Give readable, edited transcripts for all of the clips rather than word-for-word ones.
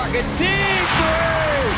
Clark, a deep three.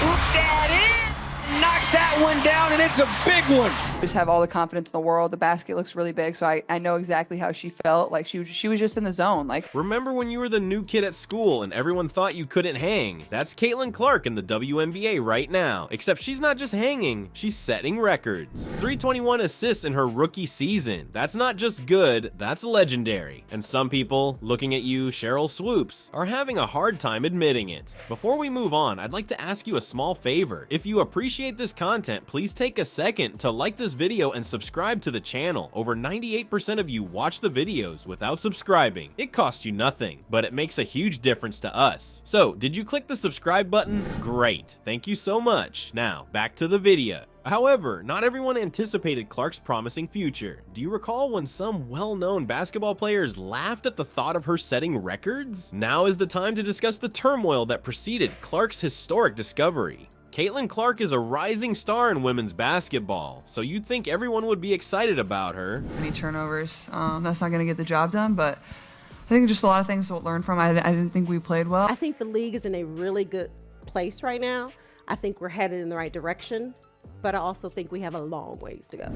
Look at it. Knocks that one down, and it's a big one. Just have all the confidence in the world. The basket looks really big, so I know exactly how she felt. Like she was just in the zone. Like, remember when you were the new kid at school and everyone thought you couldn't hang? That's Caitlin Clark in the WNBA right now. Except she's not just hanging, she's setting records. 321 assists in her rookie season. That's not just good, that's legendary. And some people, looking at you, Sheryl Swoopes, are having a hard time admitting it. Before we move on, I'd like to ask you a small favor. If you appreciate this content, please take a second to like this video and subscribe to the channel. Over 98% of you watch the videos without subscribing. It costs you nothing, but it makes a huge difference to us. So, did you click the subscribe button? Great, thank you so much. Now, back to the video. However, not everyone anticipated Clark's promising future. Do you recall when some well-known basketball players laughed at the thought of her setting records? Now is the time to discuss the turmoil that preceded Clark's historic discovery. Caitlin Clark is a rising star in women's basketball, so you'd think everyone would be excited about her. any turnovers, that's not going to get the job done, but I think just a lot of things to learn from. I didn't think we played well. I think the league is in a really good place right now. I think we're headed in the right direction, but I also think we have a long ways to go.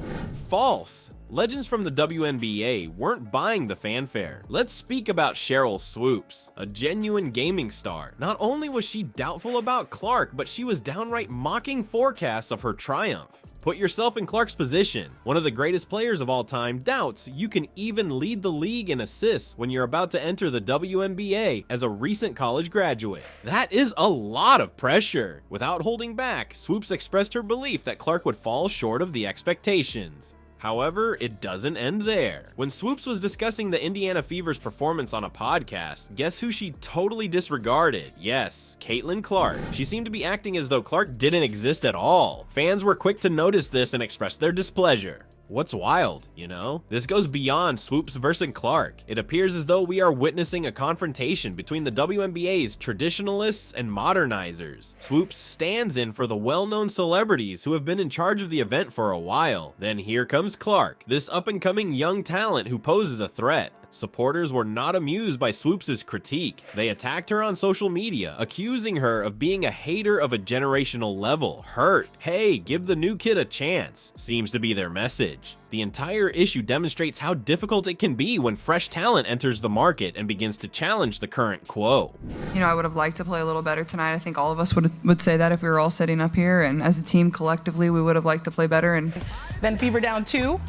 False. Legends from the WNBA weren't buying the fanfare. Let's speak about Sheryl Swoopes, a genuine gaming star. Not only was she doubtful about Clark, but she was downright mocking forecasts of her triumph. Put yourself in Clark's position. One of the greatest players of all time doubts you can even lead the league in assists when you're about to enter the WNBA as a recent college graduate. That is a lot of pressure. Without holding back, Swoopes expressed her belief that Clark would fall short of the expectations. However, it doesn't end there. When Swoopes was discussing the Indiana Fever's performance on a podcast, guess who she totally disregarded? Yes, Caitlin Clark. She seemed to be acting as though Clark didn't exist at all. Fans were quick to notice this and express their displeasure. What's wild, you know? This goes beyond Swoopes versus Clark. It appears as though we are witnessing a confrontation between the WNBA's traditionalists and modernizers. Swoopes stands in for the well-known celebrities who have been in charge of the event for a while. Then here comes Clark, this up-and-coming young talent who poses a threat. Supporters were not amused by Swoopes' critique. They attacked her on social media, accusing her of being a hater of a generational level. Hurt. Hey, give the new kid a chance, seems to be their message. The entire issue demonstrates how difficult it can be when fresh talent enters the market and begins to challenge the current quo. You know, I would have liked to play a little better tonight. I think all of us would say that if we were all sitting up here, and as a team collectively, we would have liked to play better. And then Fever down 2.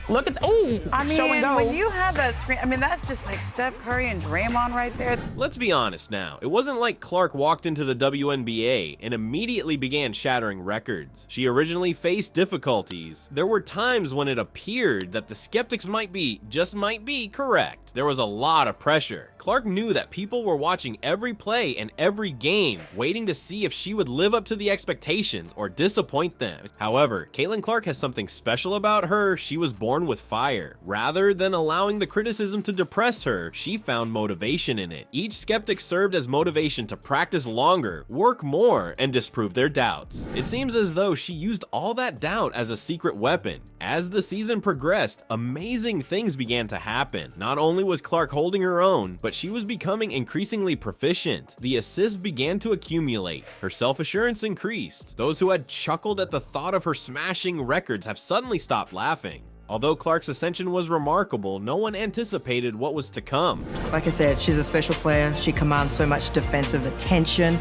Look at I mean, when you have that screen, I mean, that's just like Steph Curry and Draymond right there. Let's be honest now. It wasn't like Clark walked into the WNBA and immediately began shattering records. She originally faced difficulties. There were times when it appeared that the skeptics might be correct. There was a lot of pressure. Clark knew that people were watching every play and every game, waiting to see if she would live up to the expectations or disappoint them. However, Caitlin Clark has something special about her. She was born with fire. Rather than allowing the criticism to depress her, she found motivation in it. Each skeptic served as motivation to practice longer, work more, and disprove their doubts. It seems as though she used all that doubt as a secret weapon. As the season progressed, amazing things began to happen. Not only was Clark holding her own, but she was becoming increasingly proficient. The assists began to accumulate. Her self-assurance increased. Those who had chuckled at the thought of her smashing records have suddenly stopped laughing. Although Clark's ascension was remarkable, no one anticipated what was to come. Like I said, she's a special player. She commands so much defensive attention.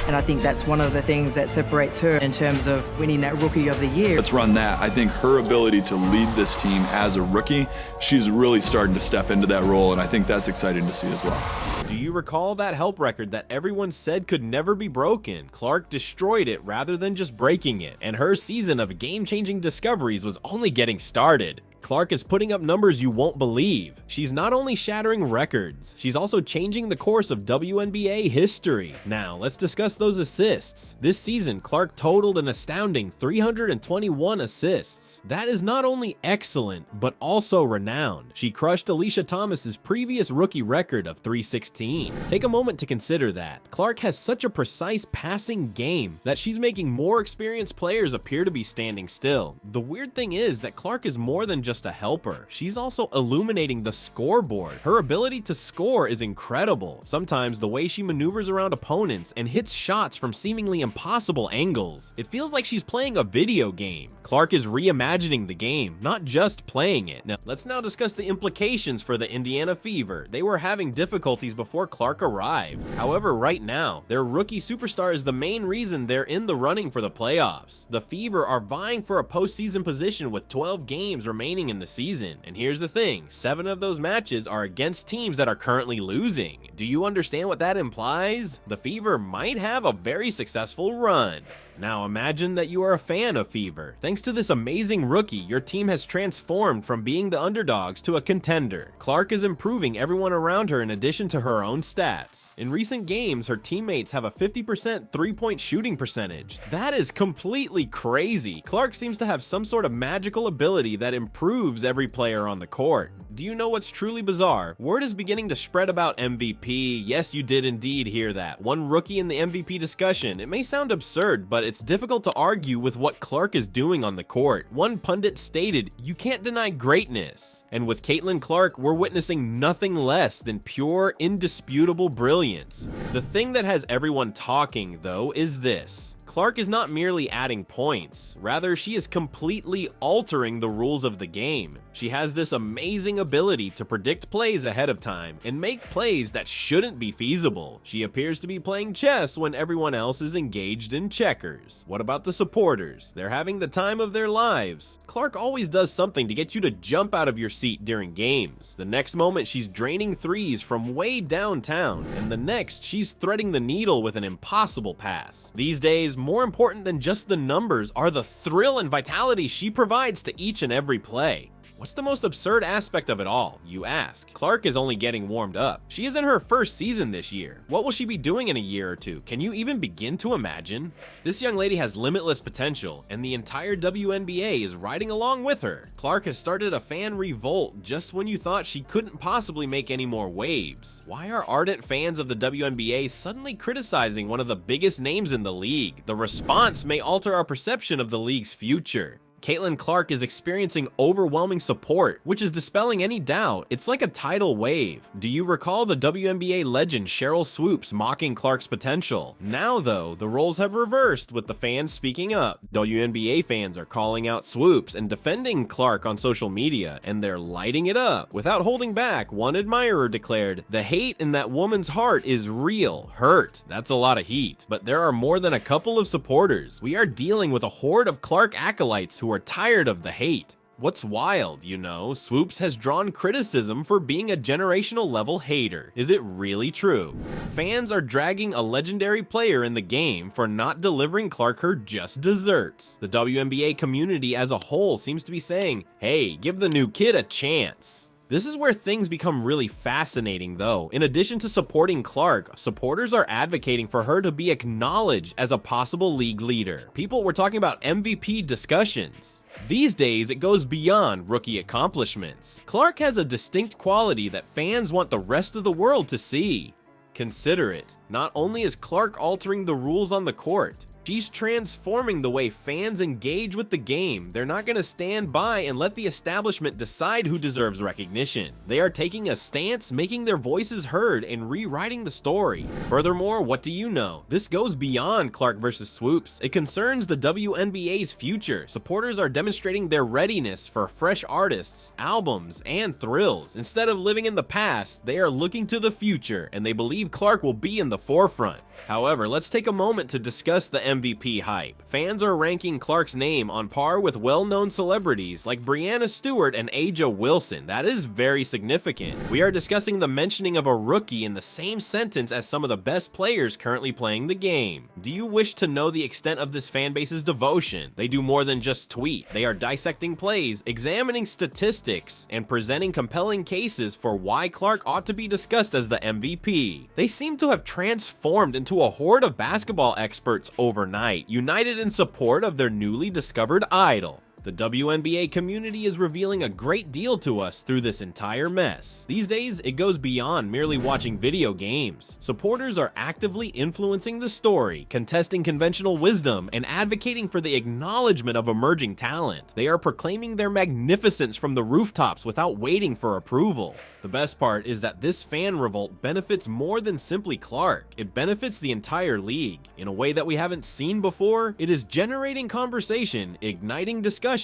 And I think that's one of the things that separates her in terms of winning that Rookie of the Year. Let's run that. I think her ability to lead this team as a rookie, she's really starting to step into that role, and I think that's exciting to see as well. Do you recall that help record that everyone said could never be broken? Clark destroyed it rather than just breaking it, and her season of game-changing discoveries was only getting started. Clark is putting up numbers you won't believe. She's not only shattering records, she's also changing the course of WNBA history. Now, let's discuss those assists. This season, Clark totaled an astounding 321 assists. That is not only excellent, but also renowned. She crushed Alicia Thomas's previous rookie record of 316. Take a moment to consider that. Clark has such a precise passing game that she's making more experienced players appear to be standing still. The weird thing is that Clark is more than just just a helper. She's also illuminating the scoreboard. Her ability to score is incredible. Sometimes the way she maneuvers around opponents and hits shots from seemingly impossible angles. It feels like she's playing a video game. Clark is reimagining the game, not just playing it. Now, let's now discuss the implications for the Indiana Fever. They were having difficulties before Clark arrived. However, right now, their rookie superstar is the main reason they're in the running for the playoffs. The Fever are vying for a postseason position with 12 games remaining in the season. And here's the thing, 7 of those matches are against teams that are currently losing. Do you understand what that implies? The Fever might have a very successful run. Now imagine that you are a fan of Fever. Thanks to this amazing rookie, your team has transformed from being the underdogs to a contender. Clark is improving everyone around her in addition to her own stats. In recent games, her teammates have a 50% three-point shooting percentage. That is completely crazy. Clark seems to have some sort of magical ability that improves every player on the court. Do you know what's truly bizarre? Word is beginning to spread about MVP. Yes, you did indeed hear that. One rookie in the MVP discussion. It may sound absurd, but it's difficult to argue with what Clark is doing on the court. One pundit stated, "You can't deny greatness." And with Caitlin Clark, we're witnessing nothing less than pure, indisputable brilliance. The thing that has everyone talking, though, is this. Clark is not merely adding points, rather she is completely altering the rules of the game. She has this amazing ability to predict plays ahead of time and make plays that shouldn't be feasible. She appears to be playing chess when everyone else is engaged in checkers. What about the supporters? They're having the time of their lives. Clark always does something to get you to jump out of your seat during games. The next moment she's draining threes from way downtown, and the next she's threading the needle with an impossible pass. These days, more important than just the numbers are the thrill and vitality she provides to each and every play. What's the most absurd aspect of it all, you ask? Clark is only getting warmed up. She is in her first season this year. What will she be doing in a year or two? Can you even begin to imagine? This young lady has limitless potential, and the entire WNBA is riding along with her. Clark has started a fan revolt just when you thought she couldn't possibly make any more waves. Why are ardent fans of the WNBA suddenly criticizing one of the biggest names in the league? The response may alter our perception of the league's future. Caitlin Clark is experiencing overwhelming support, which is dispelling any doubt. It's like a tidal wave. Do you recall the WNBA legend Sheryl Swoopes mocking Clark's potential? Now though, the roles have reversed with the fans speaking up. WNBA fans are calling out Swoopes and defending Clark on social media, and they're lighting it up. Without holding back, one admirer declared, "The hate in that woman's heart is real. Hurt. That's a lot of heat." But there are more than a couple of supporters. We are dealing with a horde of Clark acolytes who are tired of the hate. What's wild, you know, Swoopes has drawn criticism for being a generational level hater. Is it really true? Fans are dragging a legendary player in the game for not delivering Clark her just desserts. The WNBA community as a whole seems to be saying, hey, give the new kid a chance. This is where things become really fascinating though. In addition to supporting Clark, supporters are advocating for her to be acknowledged as a possible league leader. People were talking about MVP discussions. These days, it goes beyond rookie accomplishments. Clark has a distinct quality that fans want the rest of the world to see. Consider it. Not only is Clark altering the rules on the court, she's transforming the way fans engage with the game. They're not going to stand by and let the establishment decide who deserves recognition. They are taking a stance, making their voices heard, and rewriting the story. Furthermore, what do you know? This goes beyond Clark versus Swoopes. It concerns the WNBA's future. Supporters are demonstrating their readiness for fresh artists, albums, and thrills. Instead of living in the past, they are looking to the future, and they believe Clark will be in the forefront. However, let's take a moment to discuss the MVP hype. Fans are ranking Clark's name on par with well-known celebrities like Brianna Stewart and Aja Wilson. That is very significant. We are discussing the mentioning of a rookie in the same sentence as some of the best players currently playing the game. Do you wish to know the extent of this fanbase's devotion? They do more than just tweet. They are dissecting plays, examining statistics, and presenting compelling cases for why Clark ought to be discussed as the MVP. They seem to have transformed into a horde of basketball experts overnight, united in support of their newly discovered idol. The WNBA community is revealing a great deal to us through this entire mess. These days, it goes beyond merely watching video games. Supporters are actively influencing the story, contesting conventional wisdom, and advocating for the acknowledgement of emerging talent. They are proclaiming their magnificence from the rooftops without waiting for approval. The best part is that this fan revolt benefits more than simply Clark. It benefits the entire league. In a way that we haven't seen before, it is generating conversation, igniting discussions,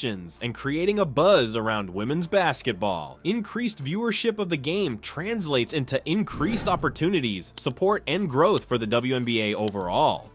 and creating a buzz around women's basketball. Increased viewership of the game translates into increased opportunities, support, and growth for the WNBA overall.